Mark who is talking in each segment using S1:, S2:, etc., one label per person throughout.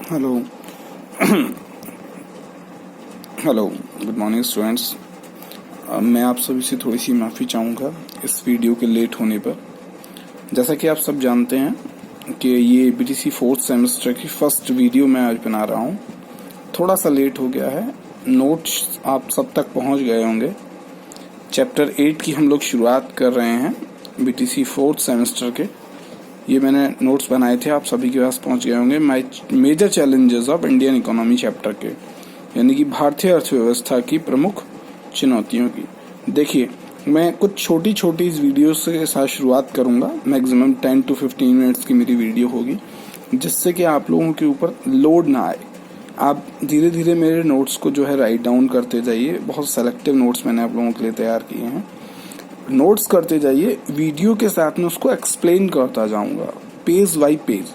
S1: Hello hello good morning students. मैं आप सभी से थोड़ी सी माफ़ी चाहूँगा इस वीडियो के लेट होने पर। जैसा कि आप सब जानते हैं कि ये बीटीसी फोर्थ सेमेस्टर की फर्स्ट वीडियो मैं आज बना रहा हूँ। थोड़ा सा लेट हो गया है, नोट्स आप सब तक पहुँच गए होंगे। चैप्टर 8 की हम लोग शुरुआत कर रहे हैं बीटीसी फोर्थ सेमेस्टर के। ये मैंने नोट्स बनाए थे, आप सभी के पास पहुंच गए होंगे। Major challenges of Indian economy chapter के, यानी कि भारतीय अर्थव्यवस्था की प्रमुख चुनौतियों की। देखिए, मैं कुछ छोटी छोटी इस वीडियो के साथ शुरुआत करूंगा। मैक्सिमम 10 to 15 मिनट्स की मेरी वीडियो होगी, जिससे कि आप लोगों के ऊपर लोड ना आए। आप धीरे धीरे मेरे नोट्स को जो है राइट डाउन करते जाइए। बहुत सेलेक्टिव नोट्स मैंने आप लोगों के लिए तैयार किए हैं। नोट्स करते जाइए, वीडियो के साथ में उसको एक्सप्लेन करता जाऊंगा पेज बाई पेज।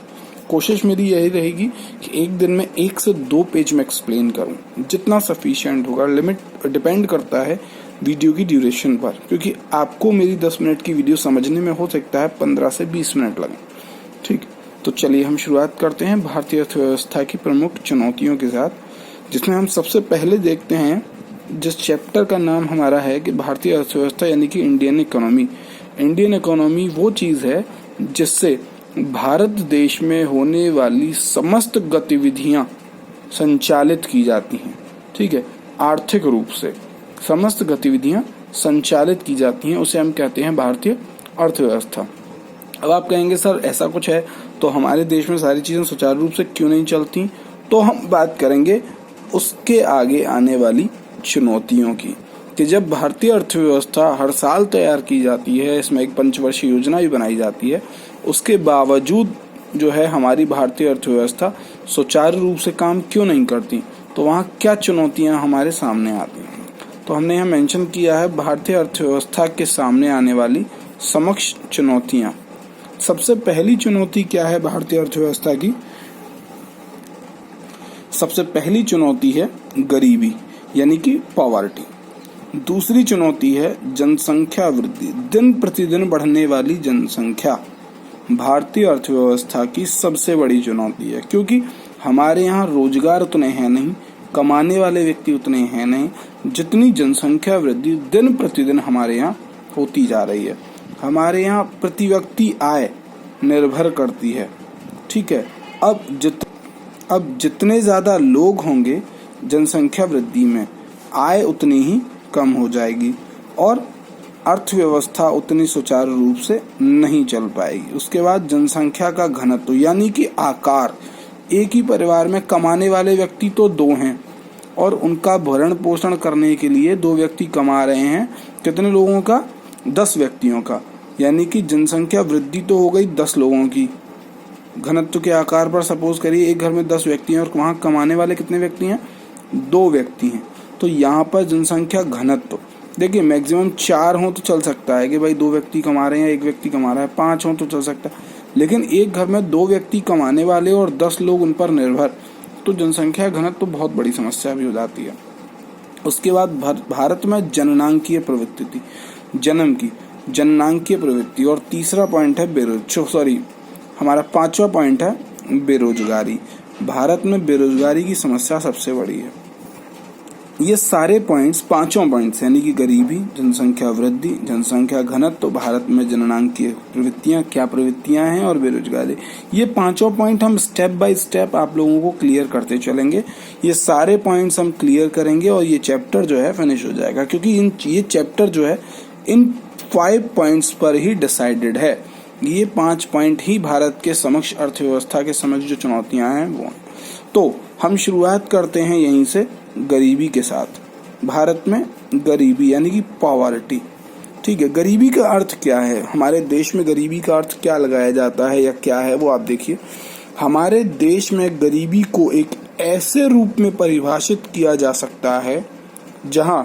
S1: कोशिश मेरी यही रहेगी कि एक दिन में 1 से 2 पेज में एक्सप्लेन करूं, जितना सफिशिएंट होगा। लिमिट डिपेंड करता है वीडियो की ड्यूरेशन पर, क्योंकि आपको मेरी 10 मिनट की वीडियो समझने में हो सकता है 15 से 20 मिनट लगे। ठीक, तो चलिए हम शुरुआत करते हैं भारतीय अर्थव्यवस्था की प्रमुख चुनौतियों के साथ, जिसमें हम सबसे पहले देखते हैं जिस चैप्टर का नाम हमारा है कि भारतीय अर्थव्यवस्था, यानी कि इंडियन इकोनॉमी। इंडियन इकोनॉमी वो चीज है जिससे भारत देश में होने वाली समस्त गतिविधियां संचालित की जाती हैं। ठीक है, आर्थिक रूप से समस्त गतिविधियां संचालित की जाती हैं, उसे हम कहते हैं भारतीय अर्थव्यवस्था। अब आप कहेंगे सर ऐसा कुछ है तो हमारे देश में सारी चीजें सुचारू रूप से क्यों नहीं चलती? तो हम बात करेंगे उसके आगे आने वाली चुनौतियों की, कि जब भारतीय अर्थव्यवस्था हर साल तैयार की जाती है, इसमें एक पंचवर्षीय योजना भी बनाई जाती है, उसके बावजूद जो है हमारी भारतीय अर्थव्यवस्था सुचारू रूप से काम क्यों नहीं करती, तो वहाँ क्या चुनौतियाँ हमारे सामने आती हैं। तो हमने यहाँ मेंशन किया है भारतीय अर्थव्यवस्था के सामने आने वाली समक्ष चुनौतियाँ। सबसे पहली चुनौती क्या है भारतीय अर्थव्यवस्था की? सबसे पहली चुनौती है गरीबी, यानी कि पॉवर्टी। दूसरी चुनौती है जनसंख्या वृद्धि, दिन प्रतिदिन बढ़ने वाली जनसंख्या भारतीय अर्थव्यवस्था की सबसे बड़ी चुनौती है, क्योंकि हमारे यहाँ रोजगार उतने हैं नहीं, कमाने वाले व्यक्ति उतने हैं नहीं, जितनी जनसंख्या वृद्धि दिन प्रतिदिन हमारे यहाँ होती जा रही है। हमारे यहाँ प्रति व्यक्ति आय निर्भर करती है। ठीक है, अब जितने ज्यादा लोग होंगे जनसंख्या वृद्धि में, आय उतनी ही कम हो जाएगी और अर्थव्यवस्था उतनी सुचारू रूप से नहीं चल पाएगी। उसके बाद जनसंख्या का घनत्व, यानी कि आकार। एक ही परिवार में कमाने वाले व्यक्ति तो 2 हैं और उनका भरण पोषण करने के लिए 2 व्यक्ति कमा रहे हैं। कितने लोगों का? 10 व्यक्तियों का, यानी कि जनसंख्या वृद्धि तो हो गई 10 लोगों की। घनत्व के आकार पर सपोज करिए एक घर में 10 व्यक्ति हैं और वहां कमाने वाले कितने व्यक्ति हैं? 2 व्यक्ति हैं। तो यहाँ पर जनसंख्या घनत्व देखिए, मैक्सिमम 4 हो तो चल सकता है कि भाई 2 व्यक्ति कमा रहे हैं, 1 व्यक्ति कमा रहा है। 5 हो तो चल सकता है, लेकिन एक घर में 2 व्यक्ति कमाने वाले और 10 लोग उन पर निर्भर, तो जनसंख्या घनत्व तो बहुत बड़ी समस्या भी हो जाती है। उसके बाद भारत में जननांकीय प्रवृत्ति थी, जन्म की जननांकीय प्रवृत्ति। और तीसरा पॉइंट है हमारा 5वां पॉइंट है बेरोजगारी। भारत में बेरोजगारी की समस्या सबसे बड़ी है। ये सारे पॉइंट्स, 5 पॉइंट्स, यानी कि गरीबी, जनसंख्या वृद्धि, जनसंख्या घनत्व, तो भारत में जननांकीय प्रवृत्तियां, क्या प्रवृत्तियां हैं, और बेरोजगारी, ये 5 पॉइंट हम स्टेप बाय स्टेप आप लोगों को क्लियर करते चलेंगे। ये सारे पॉइंट्स हम क्लियर करेंगे और ये चैप्टर जो है फिनिश हो जाएगा, क्योंकि ये चैप्टर जो है इन 5 पॉइंट्स पर ही डिसाइडेड है। ये 5 पॉइंट ही भारत के समक्ष, अर्थव्यवस्था के समक्ष जो चुनौतियां हैं वो। तो हम शुरुआत करते हैं यहीं से गरीबी के साथ। भारत में गरीबी यानी कि पॉवर्टी। ठीक है, गरीबी का अर्थ क्या है? हमारे देश में गरीबी का अर्थ क्या लगाया जाता है या क्या है वो आप देखिए। हमारे देश में गरीबी को एक ऐसे रूप में परिभाषित किया जा सकता है जहां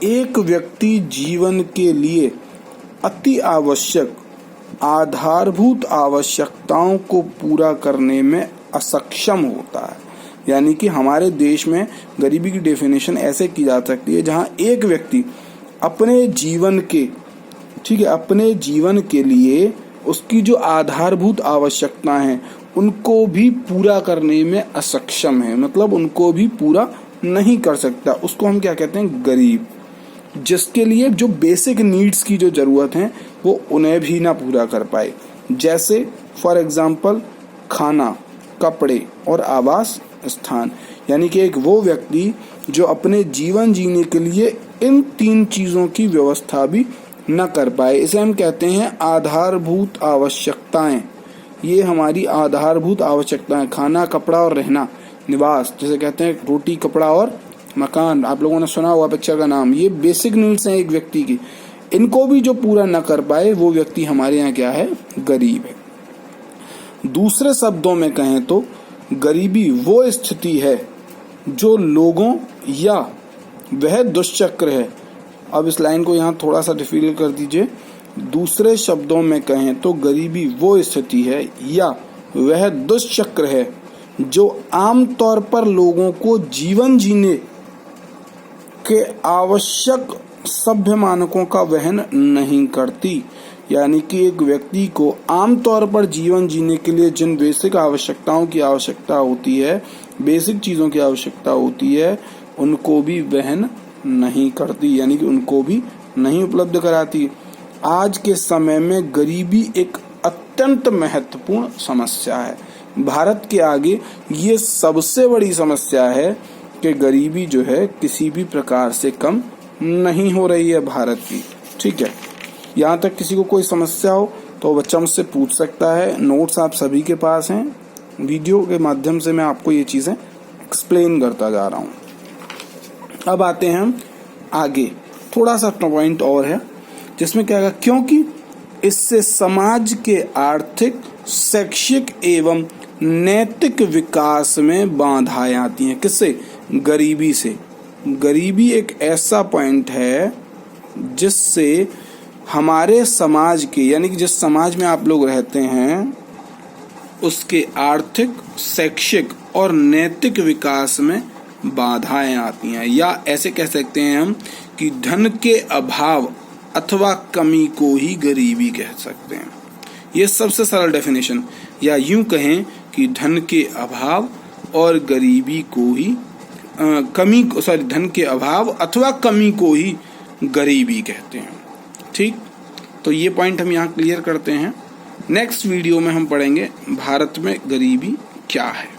S1: एक व्यक्ति जीवन के लिए अति आवश्यक आधारभूत आवश्यकताओं को पूरा करने में असक्षम होता है। यानी कि हमारे देश में गरीबी की डेफिनेशन ऐसे की जा सकती है जहां एक व्यक्ति अपने जीवन के लिए उसकी जो आधारभूत आवश्यकताएं हैं उनको भी पूरा करने में असक्षम है, मतलब उनको भी पूरा नहीं कर सकता, उसको हम क्या कहते हैं, गरीब। जिसके लिए जो बेसिक नीड्स की जो जरूरत है वो उन्हें भी ना पूरा कर पाए, जैसे फॉर एग्जाम्पल खाना, कपड़े और आवास स्थान। यानी कि एक वो व्यक्ति जो अपने जीवन जीने के लिए इन 3 चीजों की व्यवस्था भी न कर पाए, इसे हम कहते हैं आधारभूत आवश्यकताएं। ये हमारी आधारभूत आवश्यकताएं, खाना, कपड़ा और रहना, निवास, जैसे कहते हैं रोटी, कपड़ा और मकान, आप लोगों ने सुना हुआ पिक्चर का नाम। ये बेसिक नीड्स हैं एक व्यक्ति की, इनको भी जो पूरा न कर पाए वो व्यक्ति हमारे यहाँ क्या है, गरीब है। दूसरे शब्दों में कहें तो गरीबी वो स्थिति है जो लोगों या वह दुष्चक्र है। अब इस लाइन को यहाँ थोड़ा सा डिफिल कर दीजिए। दूसरे शब्दों में कहें तो गरीबी वो स्थिति है या वह दुष्चक्र है जो आमतौर पर लोगों को जीवन जीने के आवश्यक सभ्य मानकों का वहन नहीं करती। यानी कि एक व्यक्ति को आमतौर पर जीवन जीने के लिए जिन बेसिक आवश्यकताओं की आवश्यकता होती है, बेसिक चीज़ों की आवश्यकता होती है, उनको भी वहन नहीं करती, यानी कि उनको भी नहीं उपलब्ध कराती। आज के समय में गरीबी एक अत्यंत महत्वपूर्ण समस्या है। भारत के आगे ये सबसे बड़ी समस्या है कि गरीबी जो है किसी भी प्रकार से कम नहीं हो रही है भारत की। ठीक है, यहाँ तक किसी को कोई समस्या हो तो बच्चा मुझसे पूछ सकता है। नोट्स आप सभी के पास हैं, वीडियो के माध्यम से मैं आपको ये चीज़ें एक्सप्लेन करता जा रहा हूँ। अब आते हैं हम आगे, थोड़ा सा पॉइंट और है जिसमें क्या है, क्योंकि इससे समाज के आर्थिक, शैक्षिक एवं नैतिक विकास में बाधाएं आती हैं। किससे? गरीबी से। गरीबी एक ऐसा पॉइंट है जिससे हमारे समाज के, यानी कि जिस समाज में आप लोग रहते हैं, उसके आर्थिक, शैक्षिक और नैतिक विकास में बाधाएं आती हैं। या ऐसे कह सकते हैं हम कि धन के अभाव अथवा कमी को ही गरीबी कह सकते हैं। ये सबसे सरल डेफिनेशन, या यूं कहें कि धन के अभाव और गरीबी को ही धन के अभाव अथवा कमी को ही गरीबी कहते हैं। ठीक, तो ये पॉइंट हम यहाँ क्लियर करते हैं। नेक्स्ट वीडियो में हम पढ़ेंगे भारत में गरीबी क्या है।